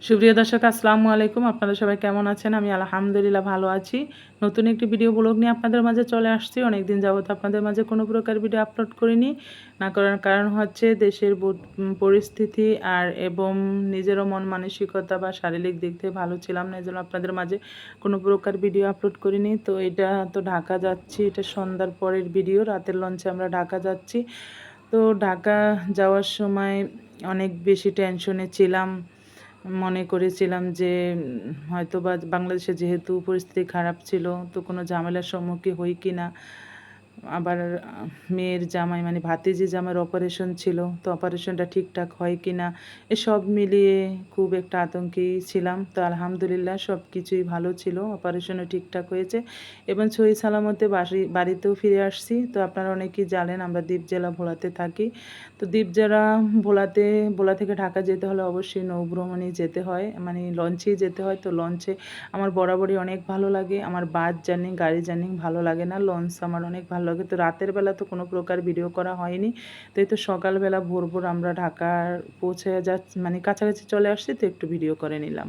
সুপ্রিয় দর্শক আসসালামু আলাইকুম। আপনারা সবাই কেমন আছেন? আমি আলহামদুলিল্লাহ ভালো আছি। নতুন একটি ভিডিও ব্লগ নিয়ে আপনাদের মাঝে চলে আসছি। অনেকদিন যাবত আপনাদের মাঝে কোনো প্রকার ভিডিও আপলোড করিনি। না করার কারণ হচ্ছে দেশের পরিস্থিতি এবং নিজেরও মন মানসিকতা বা শারীরিক দিক থেকে ভালো ছিলাম না। এজন্য আপনাদের মাঝে কোনো প্রকার ভিডিও আপলোড করিনি। তো এটা তো ঢাকা যাচ্ছি। এটা সন্ধ্যার পরের ভিডিও। রাতের লঞ্চে আমরা ঢাকা যাচ্ছি। তো ঢাকা যাওয়ার সময় অনেক বেশি টেনশনে ছিলাম। মনে করেছিলাম যে হয়তোবা বাংলাদেশে যেহেতু পরিস্থিতি খারাপ ছিল, তো কোনো ঝামেলার সম্মুখীন হই কিনা। আবার মেয়ের জামাই মানে ভাতিজি জামাইয়ের অপারেশন ছিল, তো অপারেশনটা ঠিকঠাক হয় কিনা এসব মিলিয়ে খুব একটা আতঙ্কেই ছিলাম। তো আলহামদুলিল্লাহ সব কিছুই ভালো ছিল, অপারেশনও ঠিকঠাক হয়েছে এবং সহি সালামতে বাড়িতেও ফিরে আসছি। তো আপনারা অনেকেই জানেন আমরা দ্বীপ জেলা ভোলাতে থাকি। তো দ্বীপ জেলা ভোলা থেকে ঢাকা যেতে হলে অবশ্যই নৌভ্রমণেই যেতে হয়, মানে লঞ্চেই যেতে হয়। তো লঞ্চে আমার বরাবরই অনেক ভালো লাগে। আমার বাস জার্নি, গাড়ি জার্নি ভালো লাগে না, লঞ্চ আমার অনেক ভালো লাগে। তো রাতের বেলা তো কোনো প্রকার ভিডিও করা হয়নি। তো এই তো সকালবেলা ভোর আমরা ঢাকার পৌঁছে মানে কাছাকাছি চলে আসছি, তো একটু ভিডিও করে নিলাম।